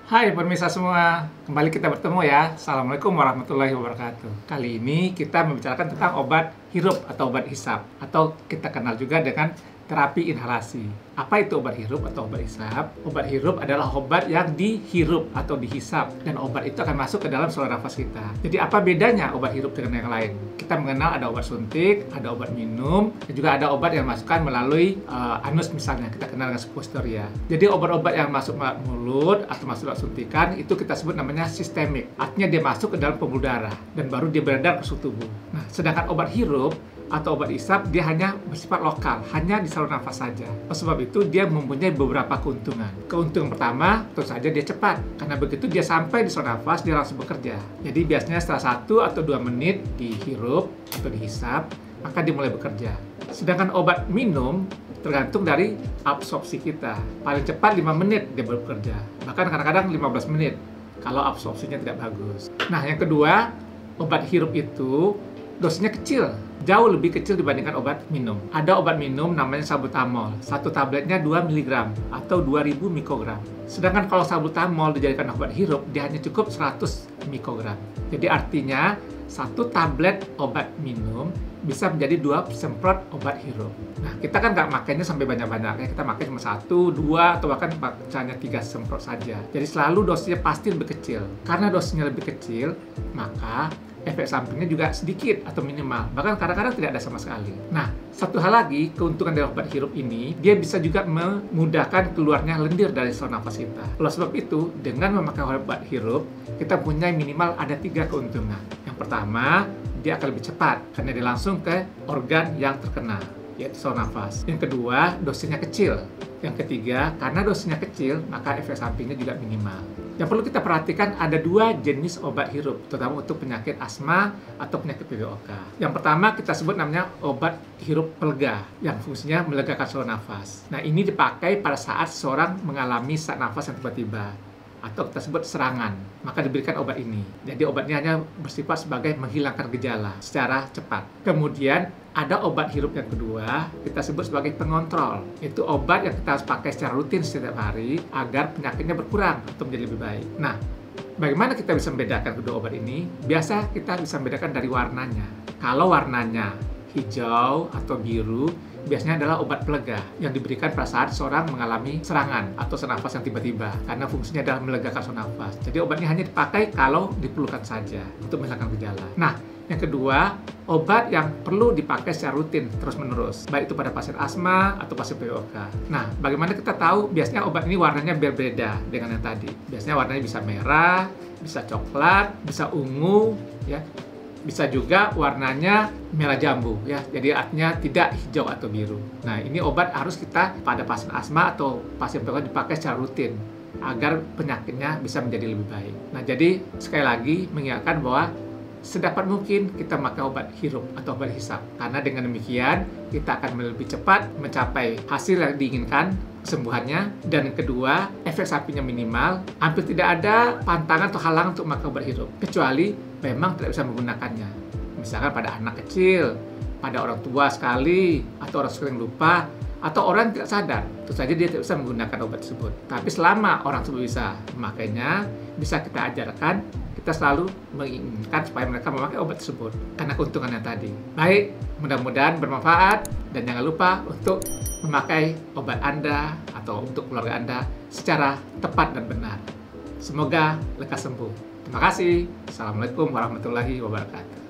Hai pemirsa semua, kembali kita bertemu ya. Assalamualaikum warahmatullahi wabarakatuh. Kali ini kita membicarakan tentang obat hirup atau obat hisap, atau kita kenal juga dengan terapi inhalasi. Apa itu obat hirup atau obat hisap? Obat hirup adalah obat yang dihirup atau dihisap, dan obat itu akan masuk ke dalam saluran nafas kita. Jadi apa bedanya obat hirup dengan yang lain? Kita mengenal ada obat suntik, ada obat minum, dan juga ada obat yang masukkan melalui anus misalnya, kita kenal dengan suppositoria. Jadi obat-obat yang masuk mulut atau masuk lewat suntikan itu kita sebut namanya sistemik. Artinya dia masuk ke dalam pembuluh darah dan baru dia beredar ke seluruh tubuh. Nah, sedangkan obat hirup atau obat hisap dia hanya bersifat lokal, hanya di saluran nafas saja. Oleh sebab itu dia mempunyai beberapa keuntungan. Keuntungan pertama, tentu saja dia cepat. Karena begitu dia sampai di saluran nafas, dia langsung bekerja. Jadi biasanya setelah 1 atau 2 menit dihirup atau dihisap, maka dia mulai bekerja. Sedangkan obat minum tergantung dari absorpsi kita. Paling cepat 5 menit dia baru bekerja. Bahkan kadang-kadang 15 menit kalau absorpsinya tidak bagus. Nah, yang kedua, obat hirup itu dosisnya kecil, jauh lebih kecil dibandingkan obat minum. Ada obat minum namanya salbutamol. Satu tabletnya 2 mg atau 2000 mikrogram. Sedangkan kalau salbutamol dijadikan obat hirup, dia hanya cukup 100 mikrogram. Jadi artinya satu tablet obat minum bisa menjadi 2 semprot obat hirup. Nah, kita kan nggak makainya sampai banyak-banyak. Kita makai cuma 1, 2, atau bahkan hanya 3 semprot saja. Jadi selalu dosisnya pasti lebih kecil. Karena dosisnya lebih kecil, maka efek sampingnya juga sedikit atau minimal, bahkan kadang-kadang tidak ada sama sekali. Nah, satu hal lagi, keuntungan dari obat hirup ini, dia bisa juga memudahkan keluarnya lendir dari saluran nafas kita. Oleh sebab itu, dengan memakai obat hirup, kita punya minimal ada 3 keuntungan. Yang pertama, dia akan lebih cepat, karena dia langsung ke organ yang terkena, yaitu saluran nafas. Yang kedua, dosisnya kecil. Yang ketiga, karena dosisnya kecil, maka efek sampingnya juga minimal. Yang perlu kita perhatikan ada 2 jenis obat hirup, terutama untuk penyakit asma atau penyakit PPOK. Yang pertama kita sebut namanya obat hirup pelega, yang fungsinya melegakan saluran nafas. Nah, ini dipakai pada saat seseorang mengalami sesak nafas yang tiba-tiba, atau kita sebut serangan, maka diberikan obat ini. Jadi obatnya hanya bersifat sebagai menghilangkan gejala secara cepat. Kemudian ada obat hirup yang kedua, kita sebut sebagai pengontrol. Itu obat yang kita harus pakai secara rutin setiap hari agar penyakitnya berkurang atau menjadi lebih baik. Nah, bagaimana kita bisa membedakan kedua obat ini? Biasa kita bisa membedakan dari warnanya. Kalau warnanya hijau atau biru, biasanya adalah obat pelega yang diberikan pada saat seorang mengalami serangan atau sesak nafas yang tiba-tiba, karena fungsinya adalah melegakan saluran nafas. Jadi obatnya hanya dipakai kalau diperlukan saja untuk menghilangkan gejala. Nah, yang kedua, obat yang perlu dipakai secara rutin terus-menerus, baik itu pada pasien asma atau pasien PPOK. Nah, bagaimana kita tahu? Biasanya obat ini warnanya berbeda dengan yang tadi. Biasanya warnanya bisa merah, bisa coklat, bisa ungu, ya. Bisa juga warnanya merah jambu, ya. Jadi artinya tidak hijau atau biru. Nah, ini obat harus kita pada pasien asma atau pasien PPOK dipakai secara rutin agar penyakitnya bisa menjadi lebih baik. Nah, jadi sekali lagi mengingatkan bahwa sedapat mungkin kita memakai obat hirup atau obat hisap, karena dengan demikian kita akan lebih cepat mencapai hasil yang diinginkan, kesembuhannya, dan kedua, efek sampingnya minimal. Hampir tidak ada pantangan atau halangan untuk memakai obat hirup, kecuali memang tidak bisa menggunakannya. Misalkan pada anak kecil, pada orang tua sekali, atau orang sering lupa, atau orang tidak sadar, tentu saja dia tidak bisa menggunakan obat tersebut. Tapi selama orang tersebut bisa memakainya, bisa kita ajarkan, kita selalu menginginkan supaya mereka memakai obat tersebut karena keuntungannya tadi. Baik, mudah-mudahan bermanfaat, dan jangan lupa untuk memakai obat Anda atau untuk keluarga Anda secara tepat dan benar. Semoga lekas sembuh. Terima kasih. Assalamualaikum warahmatullahi wabarakatuh.